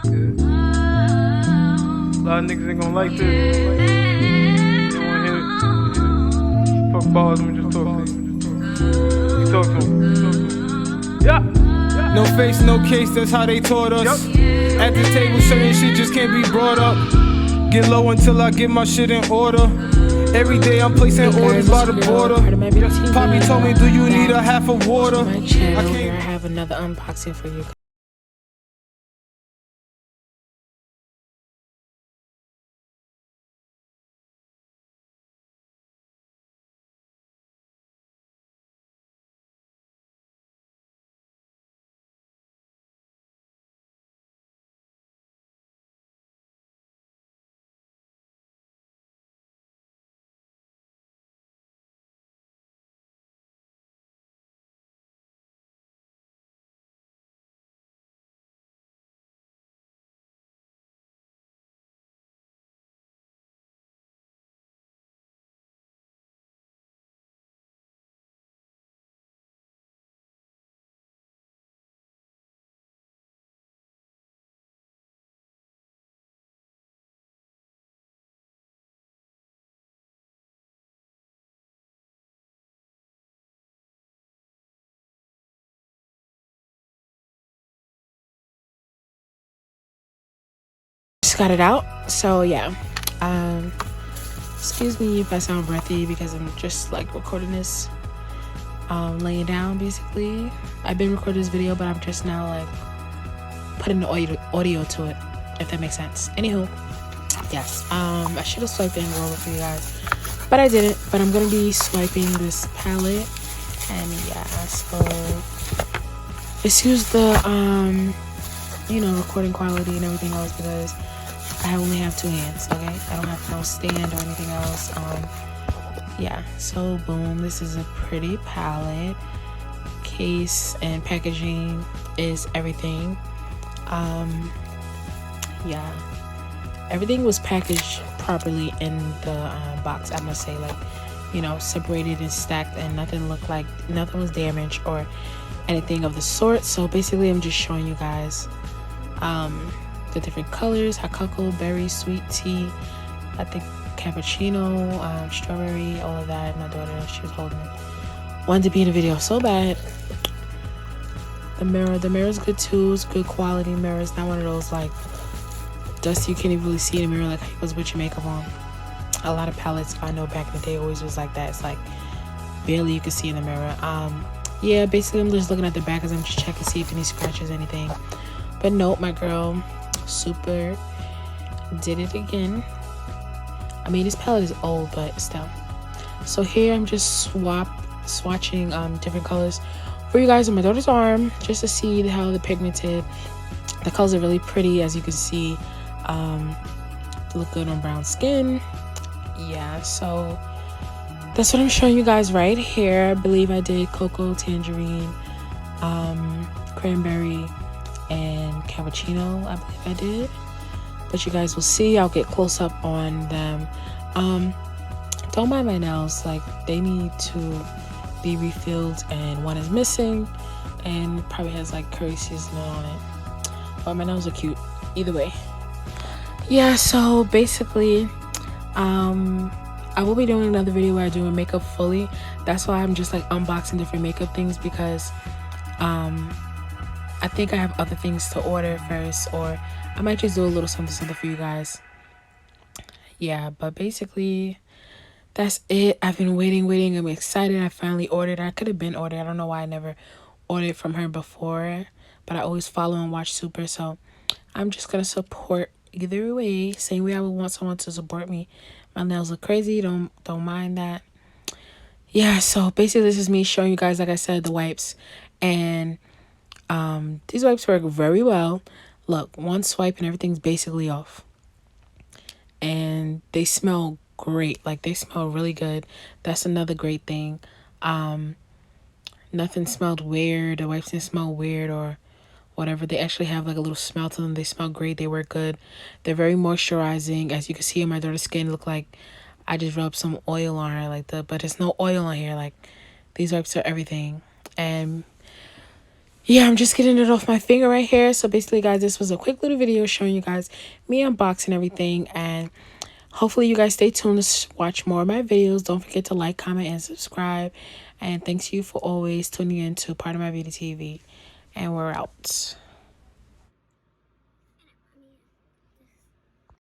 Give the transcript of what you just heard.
A lot of niggas ain't gonna like this. They wanna hear it. Fuck balls, let me just talk to you. You talk to him. Yeah. No face, no case, that's how they taught us. At the table, certain shit just can't be brought up. Get low until I get my shit in order. Every day I'm placing orders by the border. Poppy told me, do you need a half of water? My channel where I have another unboxing for you. Just got it out, so yeah. Excuse me if I sound breathy because I'm just like recording this, laying down basically. I've been recording this video, but I'm just now like putting the audio to it, if that makes sense. Anywho, yes, I should have swiped in over for you guys, but I didn't. But I'm gonna be swiping this palette, and yeah, so excuse the you know, recording quality and everything else because I only have two hands, okay? I don't have no stand or anything else. Yeah, so boom, this is a pretty palette. Case and packaging is everything. Yeah, everything was packaged properly in the box, I must say, like, you know, separated and stacked, and nothing looked like nothing was damaged or anything of the sort. So basically I'm just showing you guys the different colors: hot cocoa, berry, sweet tea, I think cappuccino, strawberry, all of that. My daughter, she was holding it, wanted to be in the video so bad. The mirror's good too. It's good quality mirror. It's not one of those like dusty, you can't even really see in the mirror like it was with your makeup on. A lot of palettes I know back in the day always was like that. It's like barely you can see in the mirror. Yeah, basically I'm just looking at the back as I'm just checking to see if any scratches, anything. But nope, my girl super did it again. I mean, this palette is old, but still. So here I'm just swatching different colors for you guys on my daughter's arm, just to see how the pigmented, the colors are really pretty, as you can see. Look good on brown skin. Yeah, so that's what I'm showing you guys right here. I believe I did cocoa, tangerine, cranberry, and cappuccino. I believe I did, but you guys will see. I'll get close up on them. Don't mind my nails, like they need to be refilled, and one is missing and probably has like curry seasoning on it, but my nails are cute either way. Yeah, so basically I will be doing another video where I do a makeup fully. That's why I'm just like unboxing different makeup things, because I think I have other things to order first, or I might just do a little something for you guys. Yeah, but basically that's it. I've been waiting. I'm excited. I finally ordered. I could have been ordered. I don't know why I never ordered from her before, but I always follow and watch Super, so I'm just gonna support either way. Same way I would want someone to support me. My nails look crazy. Don't mind that. Yeah, so basically this is me showing you guys, like I said, the wipes, and these wipes work very well. Look, one swipe and everything's basically off, and they smell great. Like, they smell really good. That's another great thing. Nothing smelled weird. The wipes didn't smell weird or whatever. They actually have like a little smell to them. They smell great. They work good. They're very moisturizing. As you can see in my daughter's skin, look like I just rubbed some oil on her, like but there's no oil on here. Like, these wipes are everything. And yeah, I'm just getting it off my finger right here. So basically, guys, this was a quick little video showing you guys me unboxing everything, and hopefully you guys stay tuned to watch more of my videos. Don't forget to like, comment, and subscribe. And thanks to you for always tuning in to Pardon My Beauty TV. And we're out.